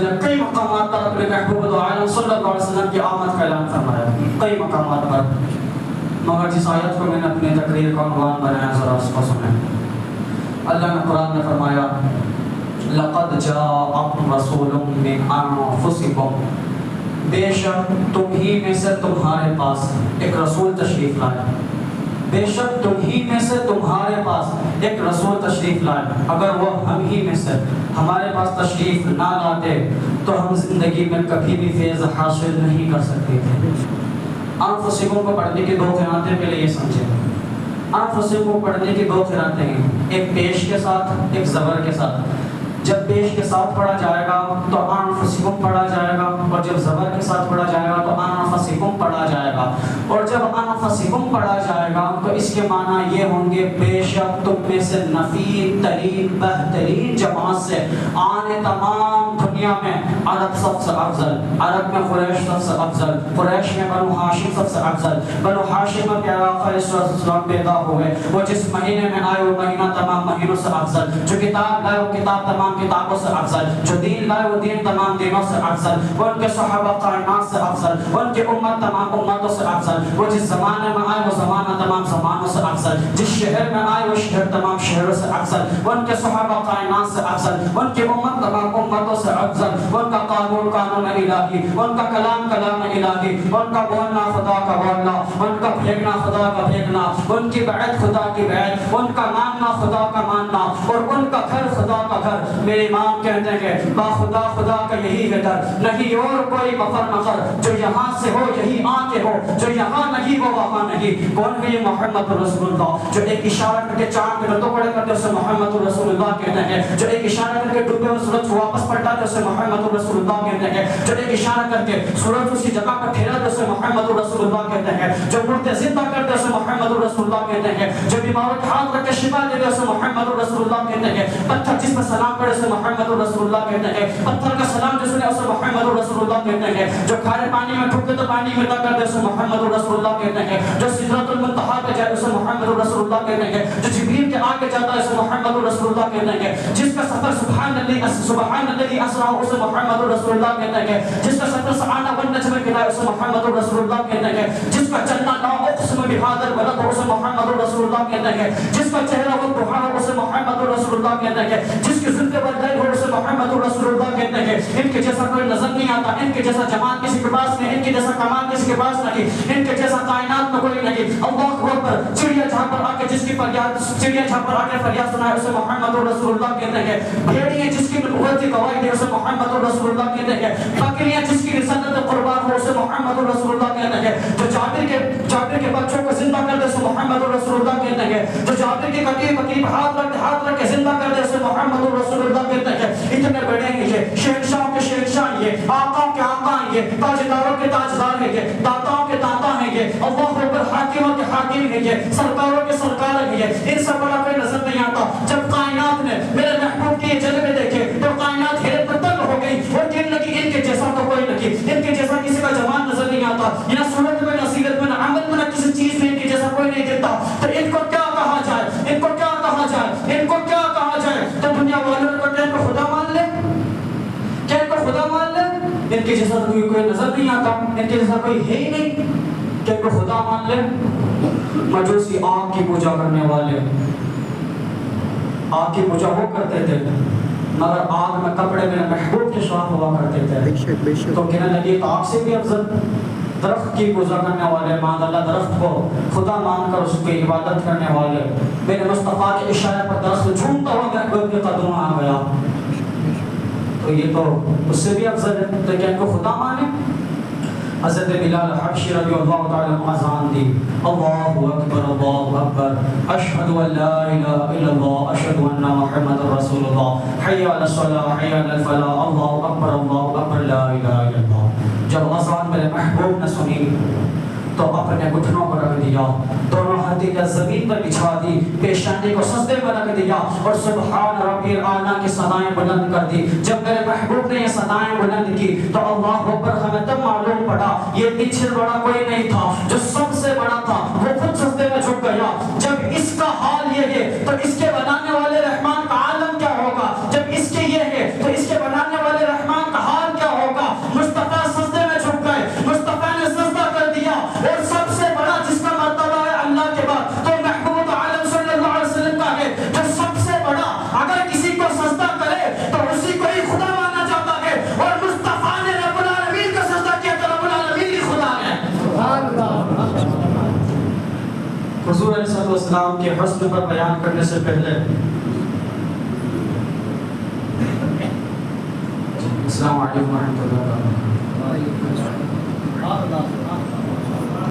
وسلم کئی مقامات پر اپنے محبوب دو عالم صلی اللہ علیہ وسلم کی آمد کا اعلان فرمایا کئی مقامات پر، مگر جس آیت کو میں نے اپنی تقریر کا عنوان بنایا ذرا اس کو سنیں۔ اللہ نے قرآن میں فرمایا لقد جاءکم رسول من انفسکم، بے شک تم ہی میں سے تمہارے پاس ایک رسول تشریف لائے، بے شک تم ہی میں سے تمہارے پاس ایک رسول تشریف لائے۔ اگر وہ ہم ہی میں سے ہمارے پاس تشریف نہ لاتے تو ہم زندگی میں کبھی بھی فیض حاصل نہیں کر سکتے تھے۔ انفسکم کو پڑھنے کی دو قراتیں پہلے یہ سمجھیں۔ انفسکم کو پڑھنے کی دو قراتیں ہیں، ایک پیش کے ساتھ ایک زبر کے ساتھ۔ جب پیش کے ساتھ پڑھا جائے گا تو انفسکم پڑھا جائے گا، اور جب زبر کے ساتھ پڑھا جائے گا تو انفسکم پڑھا جائے گا۔ اور جب انفسکم پڑھا جائے گا تو اس کے معنی یہ ہوں گے بے شک تم میں سے نفیر ترین بہترین جماعت سے آنے تمام دنیا میں عرب سب سے افضل، عرب میں قریش سب سے افضل، قریش میں بنو ہاشم سب سے افضل، بنو ہاشم میں پیارا آقا علیہ السلام پیدا ہوئے، وہ جس مہینے میں آئے وہ مہینہ تمام مہینوں سے افضل، جو کتاب لائے وہ کتاب تمام کتابوں سے افضل، جو دین لائے وہ دین تمام دینوں سے افضل، وہ ان کے صحابہ کائنات سے افضل، وہ ان کی امت تمام امتوں سے افضل، وہ جس زمانے میں آئے وہ زمانہ تمام زمانوں سے افضل، جس شہر میں آئے وہ شہر تمام شہروں سے افضل، وہ ان کے صحابہ کائنات سے افضل، وہ ان کی امت تمام امتوں سے افضل، وہ ان کا قانون قانون الہی، وہ ان کا کلام کلام الہی، وہ ان کا بولنا خدا کا بولنا، وہ ان کا پھینکنا خدا کا پھینکنا، وہ ان کی بیعت خدا کی بیعت، وہ ان کا ماننا خدا کا ماننا، اور ان کا گھر خدا کا گھر۔ میرے امام کہتے ہیں کہ با خدا خدا کا یہی ہے در، نہیں اور کوئی مفر مفر، جو یہاں سے ہو یہی آ کے ہو، جو یہاں نہیں وہ وہاں نہیں۔ کون ہے یہ؟ محمد رسول اللہ، جو ایک اشارہ کر کے چاند کے رتوں بڑے کرتے اسے محمد رسول اللہ کہتے ہیں، جو ایک اشارہ کر کے ڈوبے ہوئے سورج کو واپس پلٹاتے اسے محمد رسول اللہ کہتے ہیں، جو ایک اشارہ کر کے سورج اسی جگہ پر پھیراتے اسے محمد رسول اللہ کہتے ہیں، جو مردے زندہ کرتے اسے محمد رسول اللہ کہتے ہیں، جو بیماروں کے ہاتھ رکھ کے شفا دے اسے محمد رسول اللہ کہتے ہیں، پتھر جس پر سلام پڑے اسے محمد رسول اللہ کہتے ہیں، پتھر کا سلام جس نے اسے محمد رسول اللہ کہتے ہیں، جو کھارے پانی میں ڈوبے تو پانی میں کر دے اسے محمد رسول اللہ کہتے ہیں، جو سدرۃ المنتہا پہ جائے اسے محمد رسول اللہ کہتے ہیں، جو جبریل کے آگے جاتا ہے اسے محمد رسول اللہ کہتے ہیں، جس کا سفر سبحان اللہ اسرا اسے محمد رسول اللہ کہتے ہیں، جس کا سفر سبحان والنجم الہدى اسے محمد رسول اللہ کہتے ہیں، جس کا چلنا لا اقسم بهذا البلد اسے محمد رسول اللہ کہتے ہیں، جس کا چہرہ وہ دعا اسے محمد رسول اللہ کہتے ہیں، جس کی زلف پر ہو اسے محمد رسول اللہ کہتے ہیں۔ ان کے جیسا کوئی نظر نہیں آتا، ان کے جیسا جمال کسی کے پاس نہیں، ان کے جیسا کمال کسی کے پاس نہیں، ان کے جیسا کائنات میں کوئی نہیں۔ اللہ اکبر، چڑیا جہاں پر آ کے جس کی فریاد، چڑیا جہاں پر آ کے فریاد سنائے اسے محمد رسول اللہ کہتے ہیں، بھیڑیاں جس کی نبوت کی گواہی دے اسے محمد رسول اللہ کہتے ہیں، بکریاں جس کی رسالت قربان ہو اسے محمد رسول اللہ کہتے ہیں، جو جابر کے بچوں کو زندہ کر دے اسے محمد رسول اللہ کہتے ہیں، جو جابر کی کٹی ہاتھ رکھ کے زندہ کر دے اسے محمد رسول اللہ کہتے ہیں۔ اتنے بڑے ہیں یہ، شہنشاہوں کے شہنشاہ یہ، آقاؤں کے آقا ہیں یہ، تاجداروں کے تاجدار ہیں یہ، داتاؤں کے داتا ہیں یہ، اللہ اکبر، حاکموں کے حاکم ہیں یہ، سرکاروں کے سرکار ہیں یہ۔ ان سے بڑا کوئی نظر نہیں آتا۔ جب کائنات نے میرے محبوب کے یہ جلوے دیکھے تو کائنات حیرت میں تنگ ہو گئی، اور کہنے لگی ان کے جیسا تو کوئی نہیں، ان کے جیسا کسی کا جمال نظر نہیں آتا، نہ صورت میں نہ سیرت میں نہ عمل میں نہ کسی چیز میں ان کے جیسا کوئی نہیں دیتا۔ تو ان کو کیا کہا جائے، ان کو کیا کہا جائے، ان کو کیا کہا جائے؟ تو دنیا والوں نے کہا ان کو خدا مان لے، کیا ان کو خدا مان لے؟ ان کے جیسا تو کوئی نظر نہیں آتا، ان کے جیسا کوئی ہے ہی نہیں، کیا ان کو خدا مان لے؟ مجوسی آگ کی پوجا کرنے والے آگ کی پوجا وہ کرتے تھے، مگر آگ میں کپڑے میرے محبوب کے شاہ ہوا کرتے تھے، تو کہنے لگی آگ سے بھی افضل درخت کی پوجا کرنے والے، مان اللہ درخت کو خدا مان کر اس کی عبادت کرنے والے، میرے مصطفیٰ کے اشارے پر درخت جھومتا ہوا محبوب کے قدموں آ گیا، تو یہ تو اس سے بھی افضل ہے، تو کیا ان کو خدا مانے؟ حضرت بلال حبشی رضی اللہ تعالی عنہ اذان دی، اللہ اکبر، اشہد ان لا الہ الا اللہ، اشہد ان محمد رسول اللہ، حی علی الصلاۃ، حی علی الفلاح، اللہ اکبر، لا الہ الا اللہ۔ جب اذان میرے محبوب نے سنی تو اپنے گھٹنوں کو رکھ دیا، دونوں ہتھیلیاں زمین پر بچھا دی، پیشانی کو سجدے میں رکھ دیا اور سبحان ربی الاعلیٰ کی صدائیں بلند کر دی۔ جب میرے محبوب نے یہ صدائیں بلند کی تو اللہ اکبر، ہمیں تب معلوم پڑا یہ پیچھے بڑا کوئی نہیں تھا، جو سب سے بڑا تھا وہ خود سجدے میں جھک گیا۔ جب اس کا حال یہ ہے تو اس کے بنانے والے رحمان کا عالم کیا ہوگا؟ جب اس کے یہ ہے تو اس کے بنانے والے رحمان کا حال والسلام کے حسن پر بیان کرنے سے پہلے السلام علیکم ورحمۃ اللہ وبرکاتہ.